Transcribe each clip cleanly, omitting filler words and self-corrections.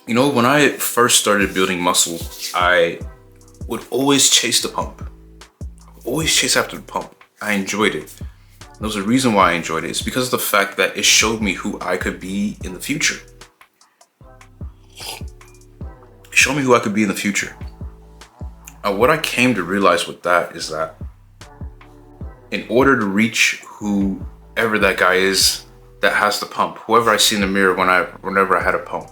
You know, when I first started building muscle, I would always chase the pump. Always chase after the pump. I enjoyed it. There's a reason why I enjoyed it. It's because of the fact that it showed me who I could be in the future. It showed me who I could be in the future. And what I came to realize with that is that in order to reach whoever that guy is that has the pump, whoever I see in the mirror whenever I had a pump,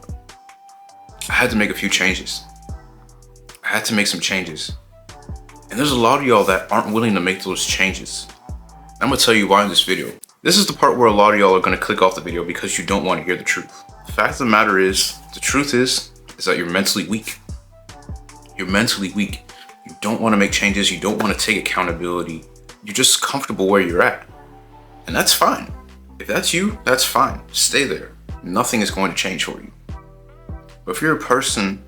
I had to make a few changes. I had to make some changes. And there's a lot of y'all that aren't willing to make those changes. I'm gonna tell you why in this video. This is the part where a lot of y'all are gonna click off the video because you don't want to hear the truth. The fact of the matter is, the truth is that you're mentally weak. You're mentally weak. You don't want to make changes. You don't want to take accountability. You're just comfortable where you're at. And that's fine. If that's you, that's fine. Stay there. Nothing is going to change for you. But if you're a person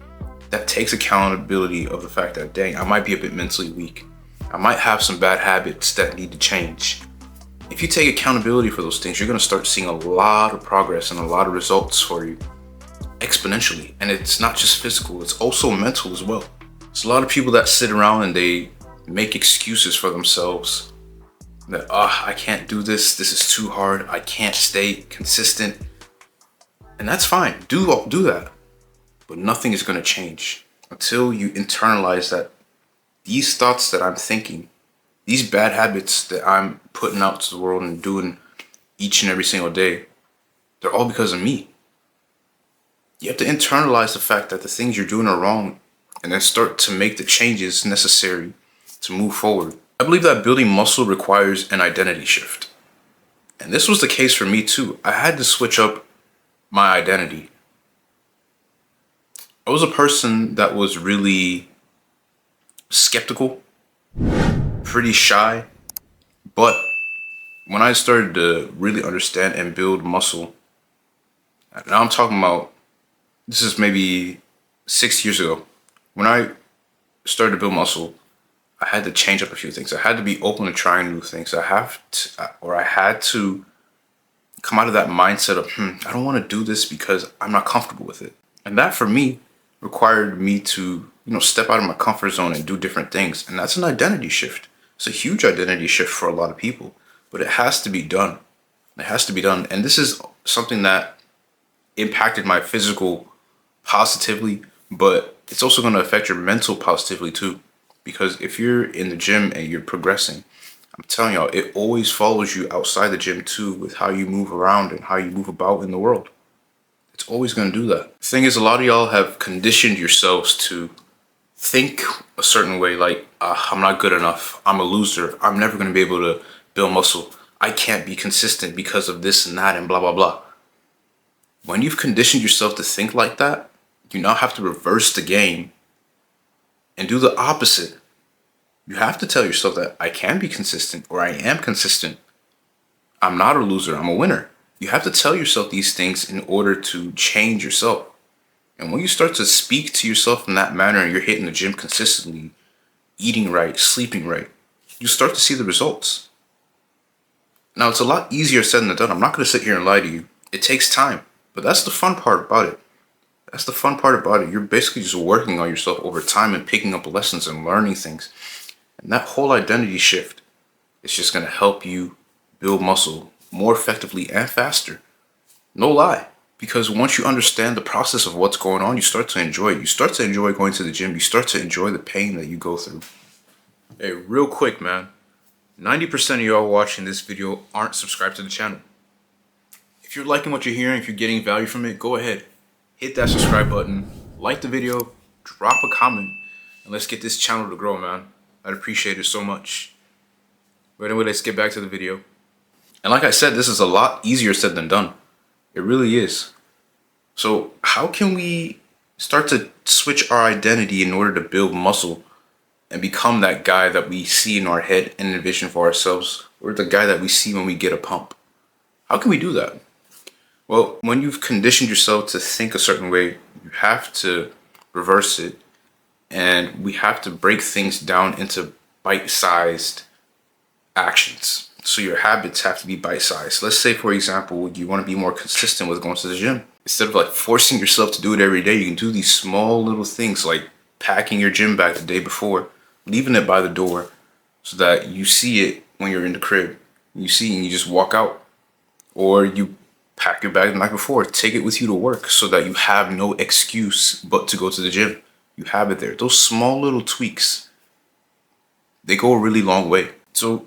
that takes accountability of the fact that, dang, I might be a bit mentally weak. I might have some bad habits that need to change. If you take accountability for those things, you're gonna start seeing a lot of progress and a lot of results for you exponentially. And it's not just physical, it's also mental as well. There's a lot of people that sit around and they make excuses for themselves that, I can't do this. This is too hard. I can't stay consistent. And that's fine. Do that. But nothing is going to change until you internalize that these thoughts that I'm thinking, these bad habits that I'm putting out to the world and doing each and every single day, they're all because of me. You have to internalize the fact that the things you're doing are wrong and then start to make the changes necessary to move forward. I believe that building muscle requires an identity shift. And this was the case for me too. I had to switch up my identity. I was a person that was really skeptical, pretty shy, but when I started to really understand and build muscle, now I'm talking about, this is maybe 6 years ago, when I started to build muscle, I had to change up a few things. I had to be open to trying new things. I had to come out of that mindset of, I don't want to do this because I'm not comfortable with it. And that for me required me to, step out of my comfort zone and do different things. And that's an identity shift. It's a huge identity shift for a lot of people, but it has to be done. It has to be done. And this is something that impacted my physical positively, but it's also going to affect your mental positively too. Because if you're in the gym and you're progressing, I'm telling y'all, it always follows you outside the gym too with how you move around and how you move about in the world. It's always going to do that. The thing is, a lot of y'all have conditioned yourselves to think a certain way, like, I'm not good enough. I'm a loser. I'm never going to be able to build muscle. I can't be consistent because of this and that and blah, blah, blah. When you've conditioned yourself to think like that, you now have to reverse the game and do the opposite. You have to tell yourself that I can be consistent, or I am consistent. I'm not a loser. I'm a winner. You have to tell yourself these things in order to change yourself. And when you start to speak to yourself in that manner and you're hitting the gym consistently, eating right, sleeping right, you start to see the results. Now, it's a lot easier said than done. I'm not going to sit here and lie to you. It takes time, but that's the fun part about it. That's the fun part about it. You're basically just working on yourself over time and picking up lessons and learning things. And that whole identity shift is just going to help you build muscle more effectively and faster. No lie. Because once you understand the process of what's going on, you start to enjoy it. You start to enjoy going to the gym. You start to enjoy the pain that you go through. Hey, real quick, man. 90% of y'all watching this video aren't subscribed to the channel. If you're liking what you're hearing, if you're getting value from it, go ahead. Hit that subscribe button, like the video, drop a comment, and let's get this channel to grow, man. I'd appreciate it so much. But anyway, let's get back to the video. And like I said, this is a lot easier said than done. It really is. So how can we start to switch our identity in order to build muscle and become that guy that we see in our head and envision for ourselves, or the guy that we see when we get a pump? How can we do that? Well, when you've conditioned yourself to think a certain way, you have to reverse it, and we have to break things down into bite-sized actions. So your habits have to be bite-sized. Let's say, for example, you want to be more consistent with going to the gym. Instead of like forcing yourself to do it every day, you can do these small little things like packing your gym bag the day before, leaving it by the door so that you see it when you're in the crib. You see it and you just walk out. Or you pack your bag the night before, take it with you to work so that you have no excuse but to go to the gym. You have it there. Those small little tweaks, they go a really long way. So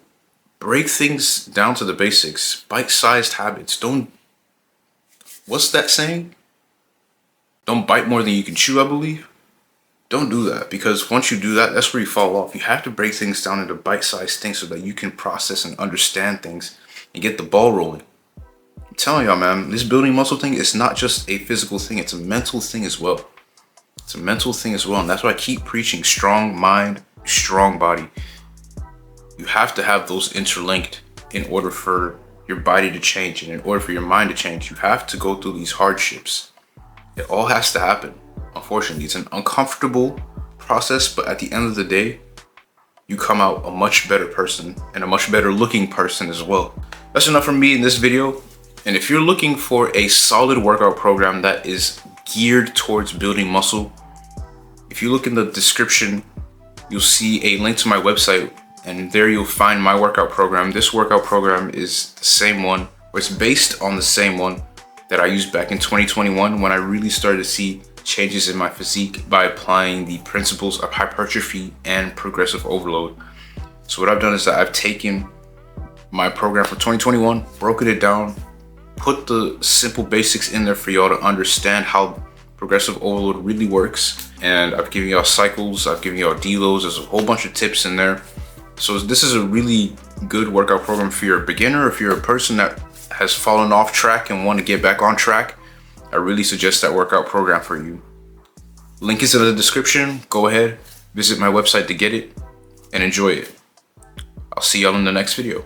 break things down to the basics, bite-sized habits. What's that saying? Don't bite more than you can chew, I believe. Don't do that, because once you do that, that's where you fall off. You have to break things down into bite-sized things so that you can process and understand things and get the ball rolling. I'm telling y'all, man, this building muscle thing is not just a physical thing, it's a mental thing as well. It's a mental thing as well, and that's why I keep preaching strong mind, strong body. You have to have those interlinked in order for your body to change, and in order for your mind to change, you have to go through these hardships. It all has to happen. Unfortunately, it's an uncomfortable process, but at the end of the day, you come out a much better person and a much better looking person as well. That's enough from me in this video. And if you're looking for a solid workout program that is geared towards building muscle, if you look in the description, you'll see a link to my website, and there you'll find my workout program. This workout program is the same one, or it's based on the same one that I used back in 2021 when I really started to see changes in my physique by applying the principles of hypertrophy and progressive overload. So what I've done is that I've taken my program for 2021, broken it down, put the simple basics in there for y'all to understand how progressive overload really works. And I've given y'all cycles, I've given y'all deloads, there's a whole bunch of tips in there. So this is a really good workout program for your beginner. If you're a person that has fallen off track and want to get back on track, I really suggest that workout program for you. Link is in the description. Go ahead, visit my website to get it and enjoy it. I'll see y'all in the next video.